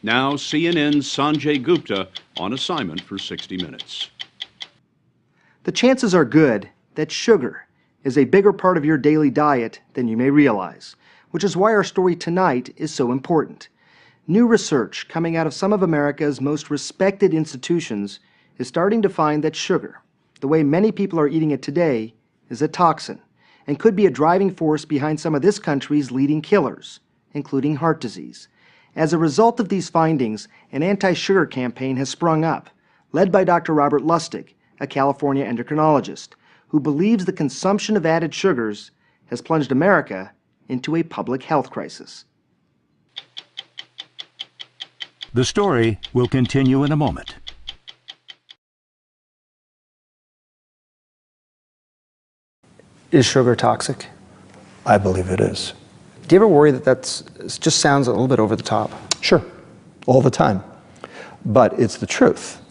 Now CNN's Sanjay Gupta on assignment for 60 Minutes. The chances are good that sugar is a bigger part of your daily diet than you may realize, which is why our story tonight is so important. New research coming out of some of America's most respected institutions is starting to find that sugar, the way many people are eating it today, is a toxin and could be a driving force behind some of this country's leading killers, including heart disease. As a result of these findings, an anti-sugar campaign has sprung up, led by Dr. Robert Lustig, a California endocrinologist, who believes the consumption of added sugars has plunged America into a public health crisis. The story will continue in a moment. Is sugar toxic? I believe it is. Do you ever worry that just sounds a little bit over the top? Sure, all the time. But it's the truth.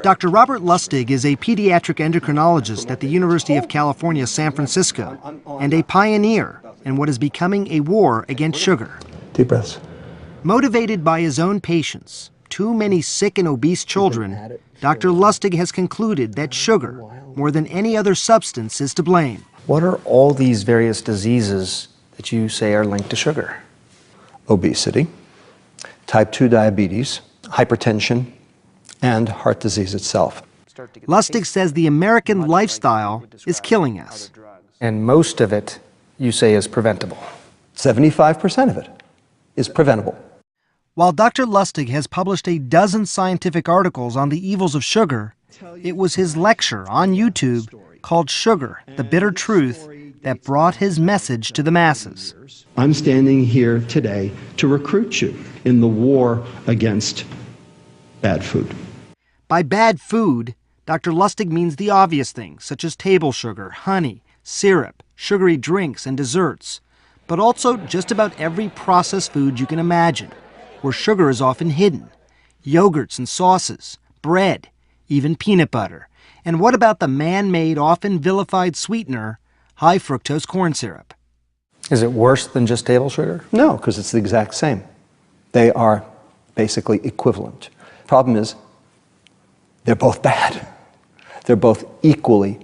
Dr. Robert Lustig is a pediatric endocrinologist at the University of California, San Francisco, and a pioneer in what is becoming a war against sugar. Deep breaths. Motivated by his own patients, too many sick and obese children, Dr. Lustig has concluded that sugar, more than any other substance, is to blame. What are all these various diseases that you say are linked to sugar? Obesity, type 2 diabetes, hypertension, and heart disease itself. Lustig says the American lifestyle is killing us. And most of it, you say, is preventable. 75% of it is preventable. While Dr. Lustig has published a dozen scientific articles on the evils of sugar, it was his lecture on YouTube called Sugar, the Bitter Truth that brought his message to the masses. I'm standing here today to recruit you in the war against bad food. By bad food, Dr. Lustig means the obvious things, such as table sugar, honey, syrup, sugary drinks, and desserts, but also just about every processed food you can imagine, where sugar is often hidden. Yogurts and sauces, bread, even peanut butter. And what about the man-made, often vilified sweetener, high fructose corn syrup? Is it worse than just table sugar? No, because it's the exact same. They are basically equivalent. Problem is, they're both bad. They're both equally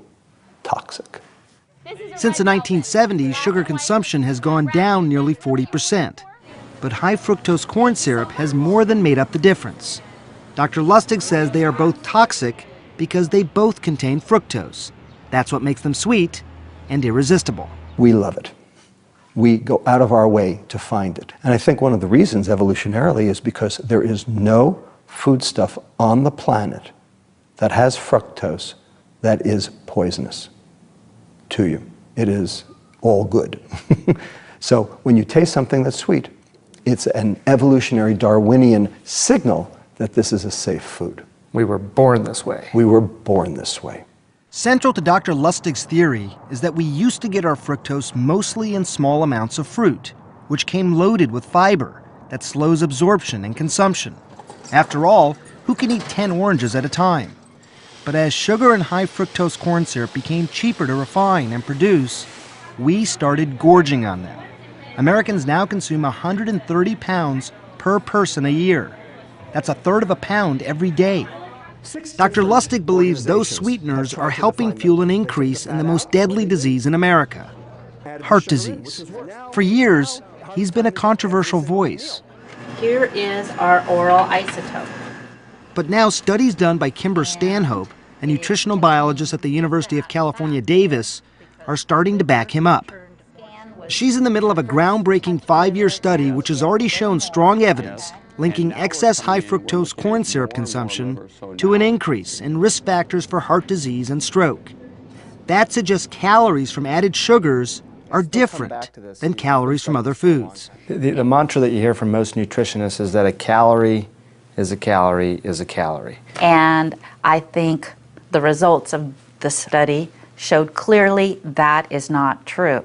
toxic. Since the 1970s, sugar consumption has gone down nearly 40%. But high fructose corn syrup has more than made up the difference. Dr. Lustig says they are both toxic because they both contain fructose. That's what makes them sweet and irresistible. We love it. We go out of our way to find it. And I think one of the reasons evolutionarily is because there is no foodstuff on the planet that has fructose that is poisonous to you. It is all good. So when you taste something that's sweet, it's an evolutionary Darwinian signal that this is a safe food. We were born this way. We were born this way. Central to Dr. Lustig's theory is that we used to get our fructose mostly in small amounts of fruit, which came loaded with fiber that slows absorption and consumption. After all, who can eat 10 oranges at a time? But as sugar and high fructose corn syrup became cheaper to refine and produce, we started gorging on them. Americans now consume 130 pounds per person a year. That's 1/3 of a pound every day. Dr. Lustig believes those sweeteners are helping fuel an increase in the most deadly disease in America, heart disease. For years, he's been a controversial voice. Here is our oral isotope. But now studies done by Kimber Stanhope, a nutritional biologist at the University of California, Davis, are starting to back him up. She's in the middle of a groundbreaking 5-year study which has already shown strong evidence linking excess high fructose corn syrup consumption to an increase in risk factors for heart disease and stroke. That suggests calories from added sugars are different than calories from other foods. The mantra that you hear from most nutritionists is that a calorie is a calorie is a calorie. And I think the results of the study showed clearly that is not true.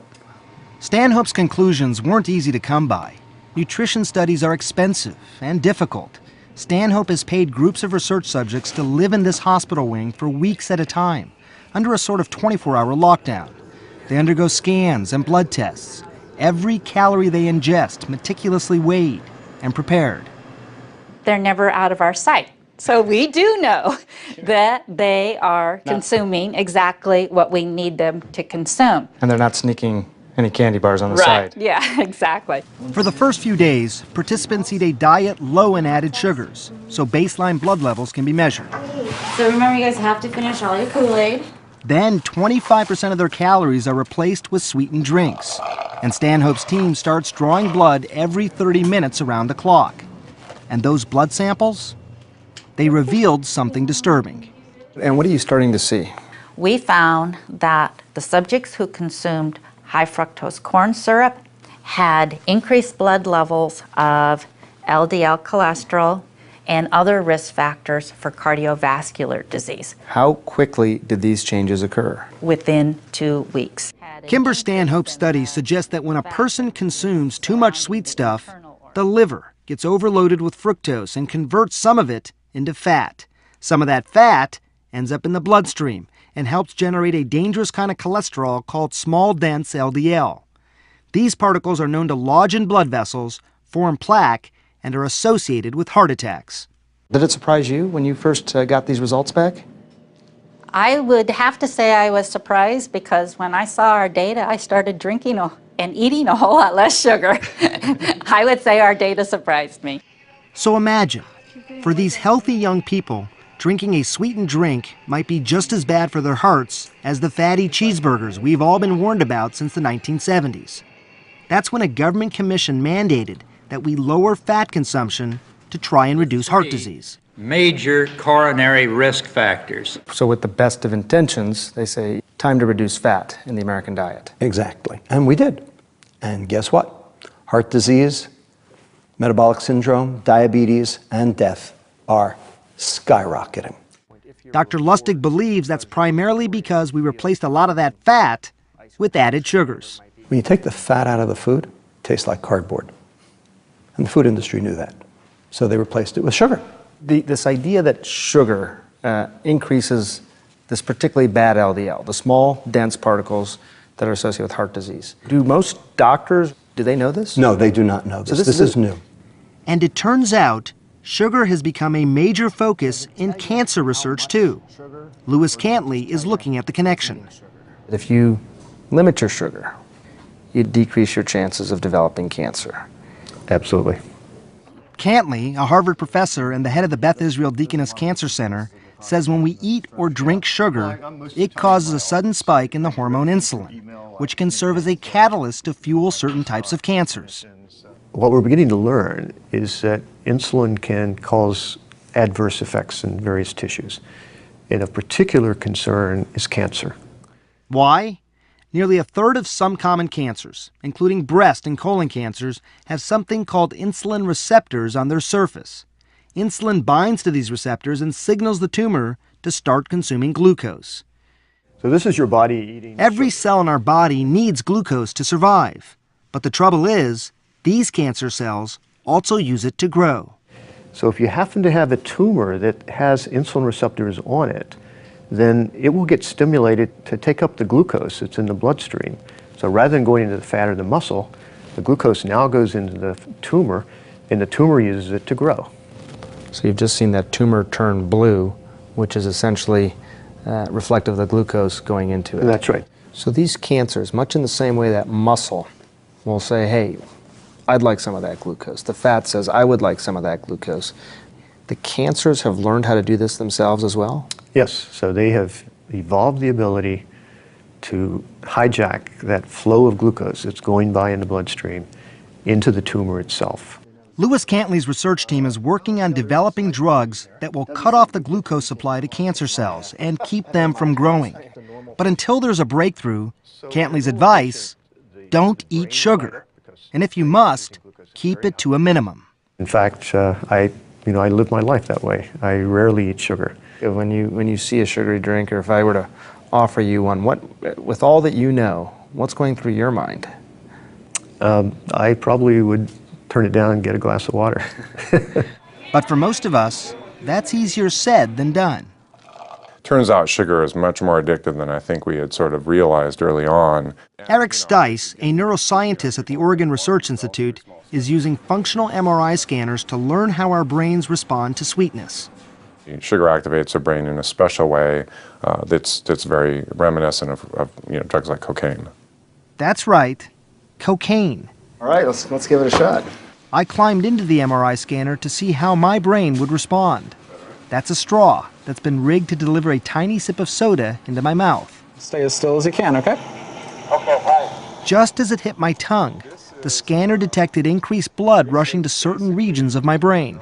Stanhope's conclusions weren't easy to come by. Nutrition studies are expensive and difficult. Stanhope has paid groups of research subjects to live in this hospital wing for weeks at a time, under a sort of 24-hour lockdown. They undergo scans and blood tests. Every calorie they ingest meticulously weighed and prepared. they're never out of our sight. So we do know that they are consuming exactly what we need them to consume. And they're not sneaking any candy bars on the side. Yeah, exactly. For the first few days, participants eat a diet low in added sugars, so baseline blood levels can be measured. So remember, you guys have to finish all your Kool-Aid. Then 25% of their calories are replaced with sweetened drinks. And Stanhope's team starts drawing blood every 30 minutes around the clock. And those blood samples? They revealed something disturbing. And what are you starting to see? We found that the subjects who consumed high fructose corn syrup had increased blood levels of LDL cholesterol and other risk factors for cardiovascular disease. How quickly did these changes occur? Within 2 weeks. Kimber Stanhope's study suggests that when a person consumes too much sweet stuff, the liver gets overloaded with fructose and converts some of it into fat. Some of that fat ends up in the bloodstream and helps generate a dangerous kind of cholesterol called small dense LDL. These particles are known to lodge in blood vessels, form plaque, and are associated with heart attacks. Did it surprise you when you first got these results back? I would have to say I was surprised because when I saw our data, I started drinking and eating a whole lot less sugar. I would say our data surprised me. So imagine, for these healthy young people, drinking a sweetened drink might be just as bad for their hearts as the fatty cheeseburgers we've all been warned about since the 1970s. That's when a government commission mandated that we lower fat consumption to try and reduce heart disease. Major coronary risk factors. So with the best of intentions, they say, time to reduce fat in the American diet. Exactly. And we did. And guess what? Heart disease, metabolic syndrome, diabetes, and death are skyrocketing. Dr. Lustig believes that's primarily because we replaced a lot of that fat with added sugars. When you take the fat out of the food, it tastes like cardboard. And the food industry knew that. So they replaced it with sugar. This idea that sugar increases this particularly bad LDL, the small, dense particles that are associated with heart disease. Do most doctors, do they know this? No, they do not know this. So this is new. And it turns out sugar has become a major focus in cancer research too. Louis Cantley is looking at the connection. If you limit your sugar, you decrease your chances of developing cancer. Absolutely. Cantley, a Harvard professor and the head of the Beth Israel Deaconess Cancer Center, says when we eat or drink sugar, it causes a sudden spike in the hormone insulin, which can serve as a catalyst to fuel certain types of cancers. What we're beginning to learn is that insulin can cause adverse effects in various tissues. And of particular concern is cancer. Why? Nearly a third of some common cancers, including breast and colon cancers, have something called insulin receptors on their surface. Insulin binds to these receptors and signals the tumor to start consuming glucose. So this is your body eating... Every cell in our body needs glucose to survive. But the trouble is, these cancer cells also use it to grow. So if you happen to have a tumor that has insulin receptors on it, then it will get stimulated to take up the glucose that's in the bloodstream. So rather than going into the fat or the muscle, the glucose now goes into the tumor, and the tumor uses it to grow. So you've just seen that tumor turn blue, which is essentially reflective of the glucose going into it. That's right. So these cancers, much in the same way that muscle will say, hey, I'd like some of that glucose. The fat says, I would like some of that glucose. The cancers have learned how to do this themselves as well? Yes, so they have evolved the ability to hijack that flow of glucose that's going by in the bloodstream into the tumor itself. Louis Cantley's research team is working on developing drugs that will cut off the glucose supply to cancer cells and keep them from growing. But until there's a breakthrough, Cantley's advice, don't eat sugar. And if you must, keep it to a minimum. In fact, I live my life that way. I rarely eat sugar. When you see a sugary drink, or if I were to offer you one, with all that you know, what's going through your mind? I probably would turn it down and get a glass of water. But for most of us, that's easier said than done. Turns out sugar is much more addictive than I think we had sort of realized early on. Eric Stice, a neuroscientist at the Oregon Research Institute, is using functional MRI scanners to learn how our brains respond to sweetness. Sugar activates the brain in a special way that's very reminiscent of drugs like cocaine. That's right, cocaine. All right, let's give it a shot. I climbed into the MRI scanner to see how my brain would respond. That's a straw that's been rigged to deliver a tiny sip of soda into my mouth. Stay as still as you can, okay? Okay, fine. Just as it hit my tongue, the scanner detected increased blood rushing to certain regions of my brain.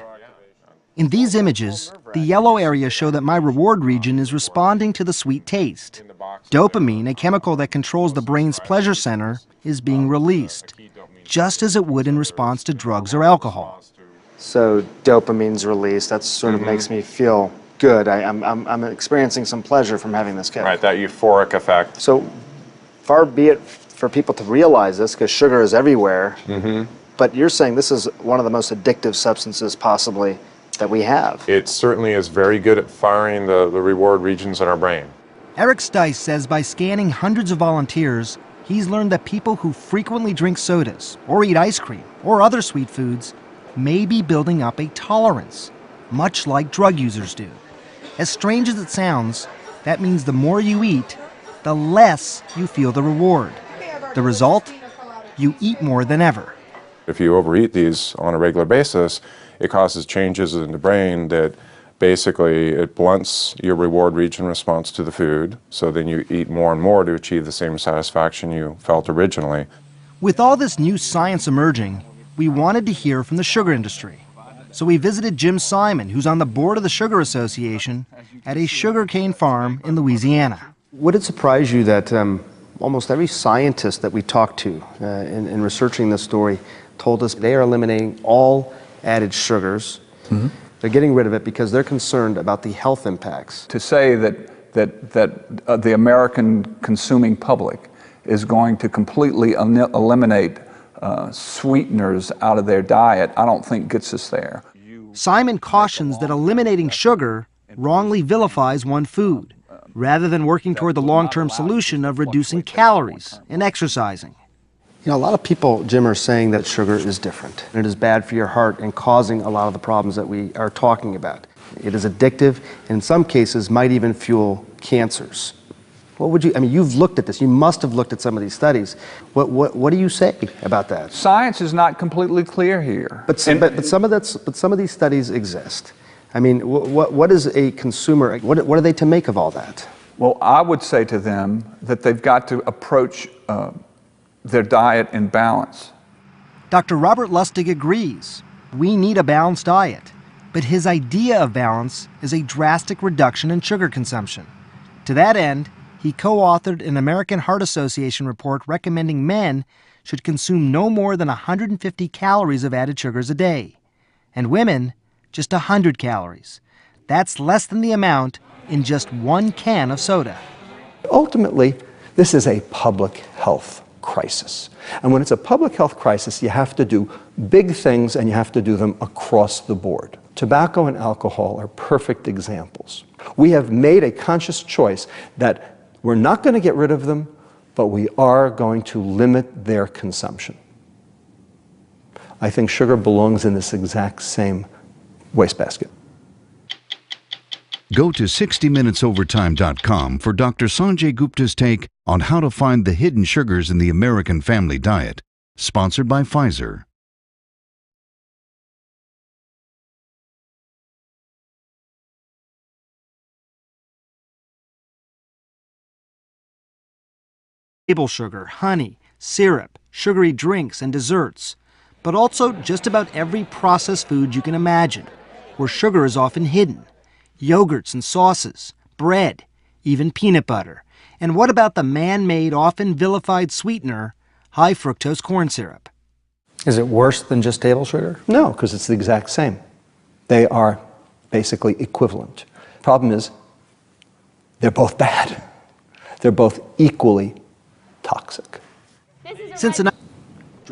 In these images, the yellow areas show that my reward region is responding to the sweet taste. Dopamine, a chemical that controls the brain's pleasure center, is being released, just as it would in response to drugs or alcohol. So dopamine's released. That sort of makes me feel good. I'm experiencing some pleasure from having this kick. Right, that euphoric effect. So far be it for people to realize this, because sugar is everywhere. But you're saying this is one of the most addictive substances possibly that we have. It certainly is very good at firing the reward regions in our brain. Eric Stice says by scanning hundreds of volunteers, he's learned that people who frequently drink sodas or eat ice cream or other sweet foods may be building up a tolerance, much like drug users do. As strange as it sounds, that means the more you eat, the less you feel the reward. The result? You eat more than ever. If you overeat these on a regular basis, it causes changes in the brain that basically it blunts your reward region response to the food, so then you eat more and more to achieve the same satisfaction you felt originally. With all this new science emerging, we wanted to hear from the sugar industry. So we visited Jim Simon, who's on the board of the Sugar Association, at a sugarcane farm in Louisiana. Would it surprise you that almost every scientist that we talked to in researching this story told us they are eliminating all added sugars? They're getting rid of it because they're concerned about the health impacts. To say that the American consuming public is going to completely eliminate sweeteners out of their diet, I don't think gets us there. Simon cautions that eliminating sugar wrongly vilifies one food, rather than working toward the long-term solution of reducing calories and exercising. You know, a lot of people, Jim, are saying that sugar is different. It is bad for your heart and causing a lot of the problems that we are talking about. It is addictive, and in some cases might even fuel cancers. What would you, I mean, you've looked at this. You must have looked at some of these studies. What do you say about that? Science is not completely clear here. But some of these studies exist. I mean, what is a consumer, what are they to make of all that? Well, I would say to them that they've got to approach their diet in balance. Dr. Robert Lustig agrees. We need a balanced diet. But his idea of balance is a drastic reduction in sugar consumption. To that end, he co-authored an American Heart Association report recommending men should consume no more than 150 calories of added sugars a day, and women just 100 calories. That's less than the amount in just one can of soda. Ultimately, this is a public health crisis. And when it's a public health crisis, you have to do big things and you have to do them across the board. Tobacco and alcohol are perfect examples. We have made a conscious choice that we're not going to get rid of them, but we are going to limit their consumption. I think sugar belongs in this exact same wastebasket. Go to 60minutesovertime.com for Dr. Sanjay Gupta's take on how to find the hidden sugars in the American family diet. Sponsored by Pfizer. Table sugar, honey, syrup, sugary drinks, and desserts, but also just about every processed food you can imagine, where sugar is often hidden. Yogurts and sauces, bread, even peanut butter. And what about the man-made, often vilified sweetener, high fructose corn syrup? Is it worse than just table sugar? No, because it's the exact same. They are basically equivalent. Problem is, they're both bad. They're both equally toxic.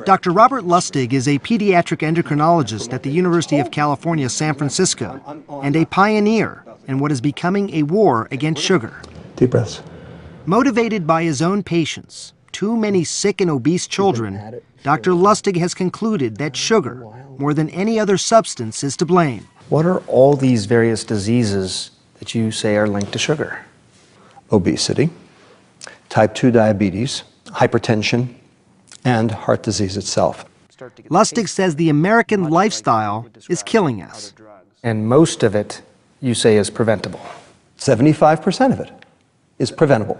Dr. Robert Lustig is a pediatric endocrinologist at the University of California, San Francisco, and a pioneer in what is becoming a war against sugar. Deep1 breaths. Motivated by his own patients, too many sick and obese children, Dr. Lustig has concluded that sugar, more than any other substance, is to blame. What are all these various diseases that you say are linked to sugar? Obesity, type 2 diabetes, hypertension, and heart disease itself. Lustig says the American lifestyle is killing us. And most of it, you say, is preventable. 75% of it is preventable.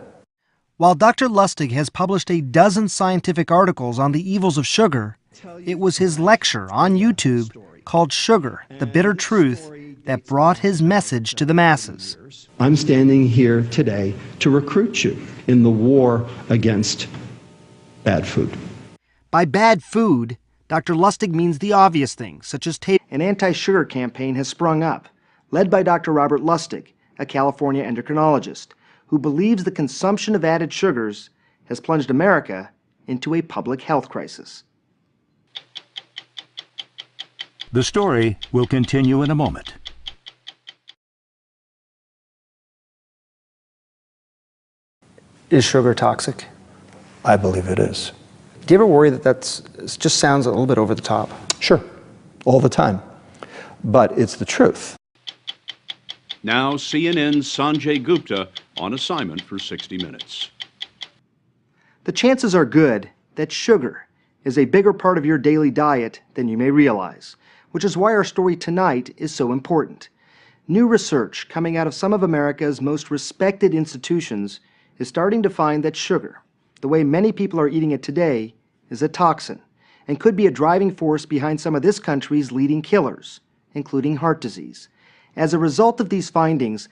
While Dr. Lustig has published a dozen scientific articles on the evils of sugar, it was his lecture on YouTube called Sugar, the Bitter Truth, that brought his message to the masses. I'm standing here today to recruit you in the war against bad food. By bad food, Dr. Lustig means the obvious things, such as an anti-sugar campaign has sprung up, led by Dr. Robert Lustig, a California endocrinologist, who believes the consumption of added sugars has plunged America into a public health crisis. The story will continue in a moment. Is sugar toxic? I believe it is. Do you ever worry that it just sounds a little bit over the top? Sure, all the time. But it's the truth. Now, CNN's Sanjay Gupta on assignment for 60 minutes. The chances are good that sugar is a bigger part of your daily diet than you may realize, which is why our story tonight is so important. New research coming out of some of America's most respected institutions is starting to find that sugar, the way many people are eating it today, is a toxin and could be a driving force behind some of this country's leading killers, including heart disease. As a result of these findings,